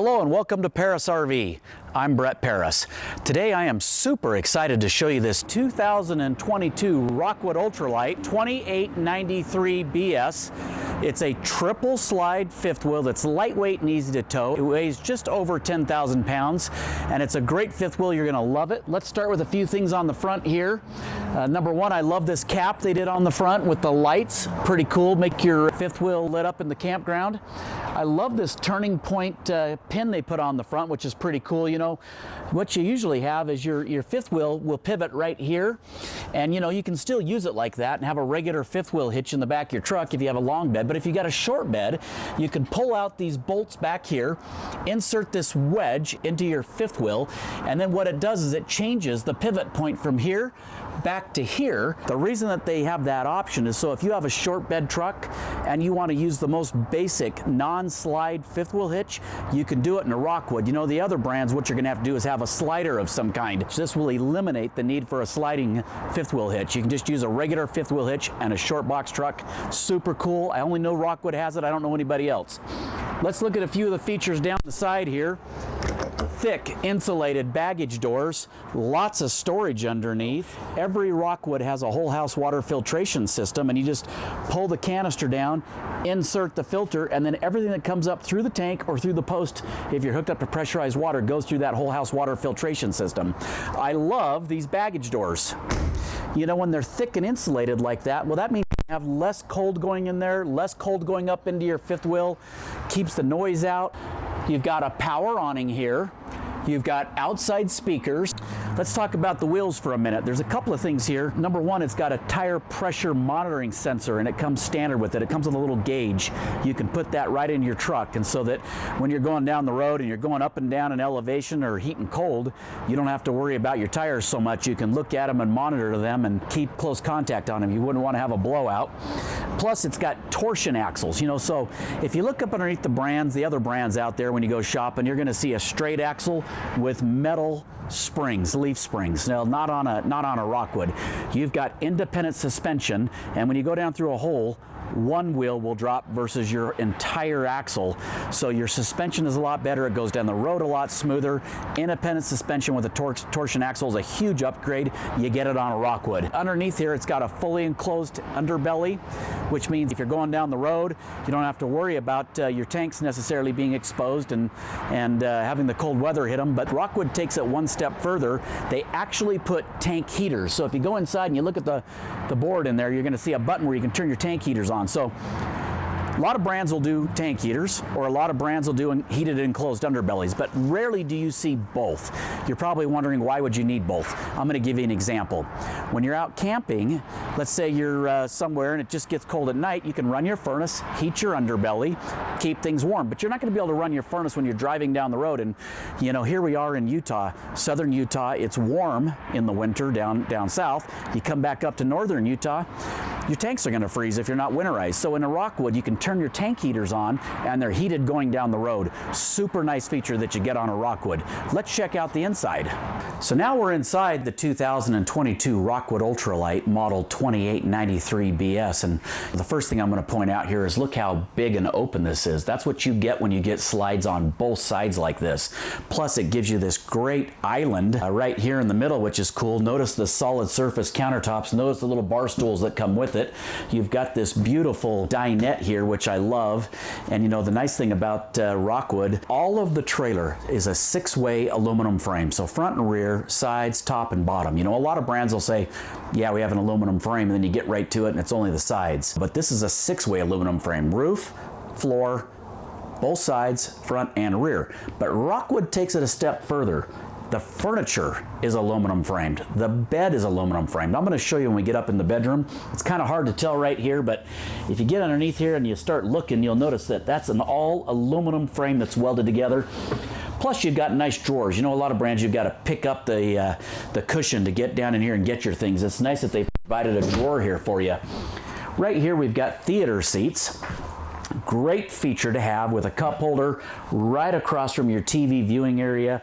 Hello and welcome to ParrisRV. I'm Brett Parris. Today I am super excited to show you this 2022 Rockwood Ultra Lite 2893 BS. It's a triple slide fifth wheel that's lightweight and easy to tow. It weighs just over 10,000 pounds and it's a great fifth wheel. You're gonna love it. Let's start with a few things on the front here. Number one, I love this cap they did on the front with the lights. Pretty cool, make your fifth wheel lit up in the campground. I love this turning point pin they put on the front, which is pretty cool. You know, what you usually have is your fifth wheel will pivot right here, and you know, you can still use it like that and have a regular fifth wheel hitch in the back of your truck if you have a long bed. But if you got a short bed, you can pull out these bolts back here, insert this wedge into your fifth wheel, and then what it does is it changes the pivot point from here back to here. The reason that they have that option is so if you have a short bed truck and you want to use the most basic non-slide fifth wheel hitch, you can do it in a Rockwood. You know, the other brands, what you're going to have to do is have a slider of some kind. This will eliminate the need for a sliding fifth wheel hitch. You can just use a regular fifth wheel hitch and a short box truck. Super cool. I only know Rockwood has it. I don't know anybody else. Let's look at a few of the features down the side here. Thick insulated baggage doors, lots of storage underneath. Every Rockwood has a whole house water filtration system, and you just pull the canister down, insert the filter, and then everything that comes up through the tank or through the post, if you're hooked up to pressurized water, goes through that whole house water filtration system. I love these baggage doors. You know, when they're thick and insulated like that, well, that means you have less cold going in there, less cold going up into your fifth wheel, keeps the noise out. You've got a power awning here. You've got outside speakers. Let's talk about the wheels for a minute. There's a couple of things here. Number one, it's got a tire pressure monitoring sensor, and it comes standard with it. It comes with a little gauge. You can put that right in your truck, and so that when you're going down the road and you're going up and down in elevation or heat and cold, you don't have to worry about your tires so much. You can look at them and monitor them and keep close contact on them. You wouldn't want to have a blowout. Plus, it's got torsion axles, you know, so if you look up underneath the brands, the other brands out there when you go shopping, you're going to see a straight axle with metal springs, leaf springs. Now, not on a Rockwood. You've got independent suspension, and when you go down through a hole, one wheel will drop versus your entire axle. So your suspension is a lot better. It goes down the road a lot smoother. Independent suspension with a torsion axle is a huge upgrade. You get it on a Rockwood. Underneath here, it's got a fully enclosed underbelly, which means if you're going down the road, you don't have to worry about your tanks necessarily being exposed and having the cold weather hit them. But Rockwood takes it one step further. They actually put tank heaters. So if you go inside and you look at the board in there, you're going to see a button where you can turn your tank heaters on. So a lot of brands will do tank heaters, or a lot of brands will do heated enclosed underbellies, but rarely do you see both. You're probably wondering, why would you need both? I'm going to give you an example. When you're out camping, let's say you're somewhere and it just gets cold at night, you can run your furnace, heat your underbelly, keep things warm, but you're not going to be able to run your furnace when you're driving down the road. And you know, here we are in Utah, southern Utah. It's warm in the winter down south. You come back up to northern Utah, your tanks are going to freeze if you're not winterized. So in a Rockwood, you can turn your tank heaters on and they're heated going down the road. Super nice feature that you get on a Rockwood. Let's check out the inside. So now we're inside the 2022 Rockwood Ultra Lite model 2893 BS, and the first thing I'm going to point out here is look how big and open this is. That's what you get when you get slides on both sides like this. Plus it gives you this great island right here in the middle, which is cool. Notice the solid surface countertops. Notice the little bar stools that come with it. You've got this beautiful dinette here, which I love. And you know, the nice thing about Rockwood, all of the trailer is a 6-way aluminum frame. So front and rear, sides, top and bottom. You know, a lot of brands will say, yeah, we have an aluminum frame, and then you get right to it and it's only the sides. But this is a 6-way aluminum frame. Roof, floor, both sides, front and rear. But Rockwood takes it a step further. The furniture is aluminum framed. The bed is aluminum framed. I'm going to show you when we get up in the bedroom. It's kind of hard to tell right here, but if you get underneath here and you start looking, you'll notice that that's an all aluminum frame that's welded together. Plus you've got nice drawers. You know, a lot of brands, you've got to pick up the cushion to get down in here and get your things. It's nice that they provided a drawer here for you. Right here we've got theater seats. great feature to have with a cup holder right across from your TV viewing area.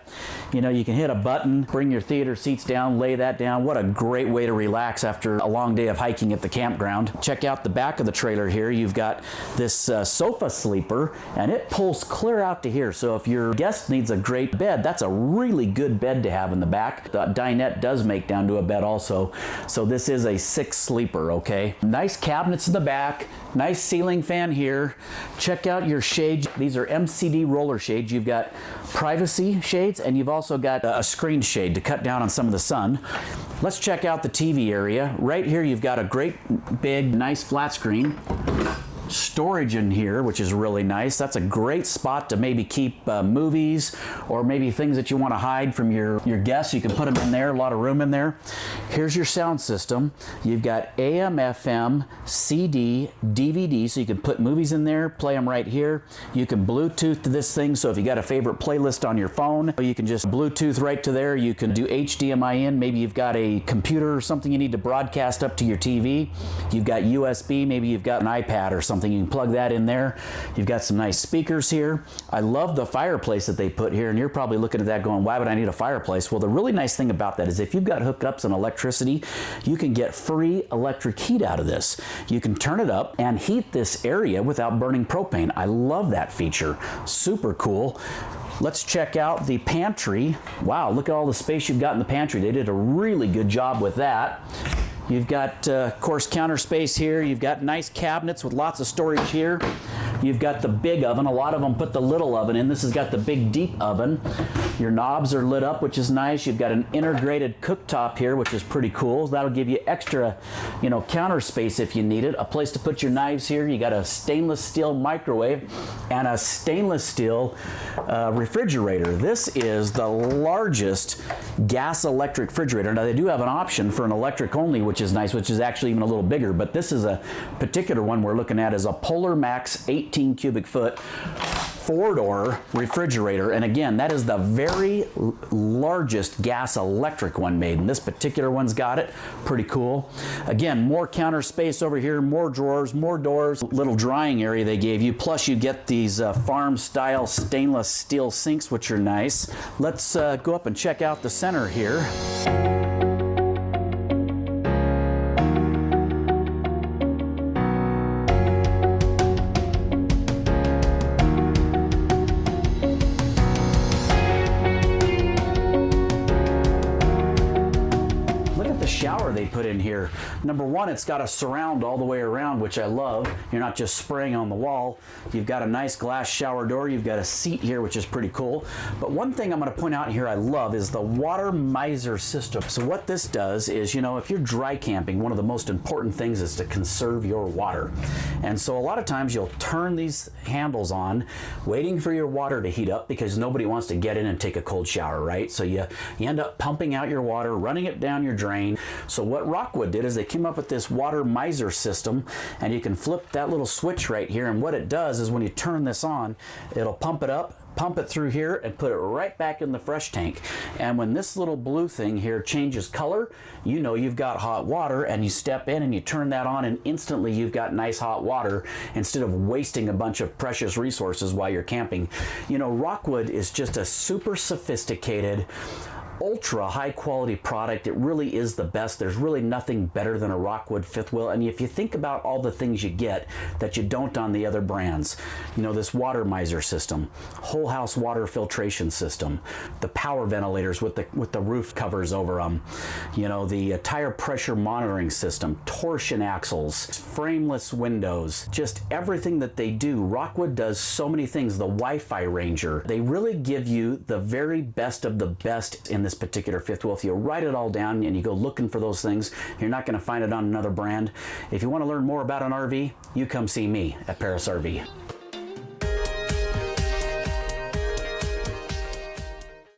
You know, you can hit a button, bring your theater seats down, lay that down. What a great way to relax after a long day of hiking at the campground. Check out the back of the trailer here. You've got this sofa sleeper, and it pulls clear out to here. So if your guest needs a great bed, that's a really good bed to have in the back. The dinette does make down to a bed also. So this is a 6 sleeper, okay? Nice cabinets in the back, nice ceiling fan here. Check out your shades. These are MCD roller shades. You've got privacy shades, and you've also got a screen shade to cut down on some of the sun. Let's check out the TV area. Right here you've got a great big nice flat screen. Storage in here, which is really nice. That's a great spot to maybe keep movies or maybe things that you want to hide from your guests. You can put them in there, a lot of room in there. Here's your sound system. You've got AM, FM, CD, DVD, so you can put movies in there, play them right here. You can Bluetooth to this thing, so if you got a favorite playlist on your phone, you can just Bluetooth right to there. You can do HDMI in. Maybe you've got a computer or something you need to broadcast up to your TV. You've got USB, maybe you've got an iPad or something. You can plug that in there. You've got some nice speakers here. I love the fireplace that they put here, and you're probably looking at that going, why would I need a fireplace? Well, the really nice thing about that is if you've got hookups and electricity, you can get free electric heat out of this. You can turn it up and heat this area without burning propane. I love that feature. Super cool. Let's check out the pantry. Wow, look at all the space you've got in the pantry. They did a really good job with that. You've got, of course, counter space here. You've got nice cabinets with lots of storage here. You've got the big oven. A lot of them put the little oven in. This has got the big deep oven. Your knobs are lit up, which is nice. You've got an integrated cooktop here, which is pretty cool. That'll give you extra, you know, counter space if you need it. A place to put your knives here. You got a stainless steel microwave and a stainless steel refrigerator. This is the largest gas electric refrigerator. Now they do have an option for an electric only, which is nice, which is actually even a little bigger, but this is a particular one we're looking at is a Polar Max 18 cubic foot 4-door refrigerator. And again, that is the very largest gas electric one made, and this particular one's got it. Pretty cool. Again, more counter space over here, more drawers, more doors, little drying area they gave you, plus you get these farm style stainless steel sinks, which are nice. Let's go up and check out the center here. Shower they put in here. Number one, it's got a surround all the way around, which I love. You're not just spraying on the wall. You've got a nice glass shower door. You've got a seat here, which is pretty cool. But one thing I'm going to point out here I love is the water miser system. So what this does is, you know, if you're dry camping, one of the most important things is to conserve your water. And so a lot of times you'll turn these handles on, waiting for your water to heat up because nobody wants to get in and take a cold shower, right? So you end up pumping out your water, running it down your drain. So what Rockwood did is they came up with this water miser system, and you can flip that little switch right here, and what it does is when you turn this on, it'll pump it up, pump it through here, and put it right back in the fresh tank. And when this little blue thing here changes color, you know you've got hot water, and you step in and you turn that on, and instantly you've got nice hot water instead of wasting a bunch of precious resources while you're camping. You know, Rockwood is just a super sophisticated, ultra high quality product. It really is the best. There's really nothing better than a Rockwood fifth wheel. And if you think about all the things you get that you don't on the other brands, you know, this water miser system, whole house water filtration system, the power ventilators with the roof covers over them, you know, the tire pressure monitoring system, torsion axles, frameless windows, just everything that they do. Rockwood does so many things. The Wi-Fi Ranger, they really give you the very best of the best in this particular fifth wheel. If you write it all down and you go looking for those things, you're not going to find it on another brand. If you want to learn more about an RV, you come see me at ParrisRV.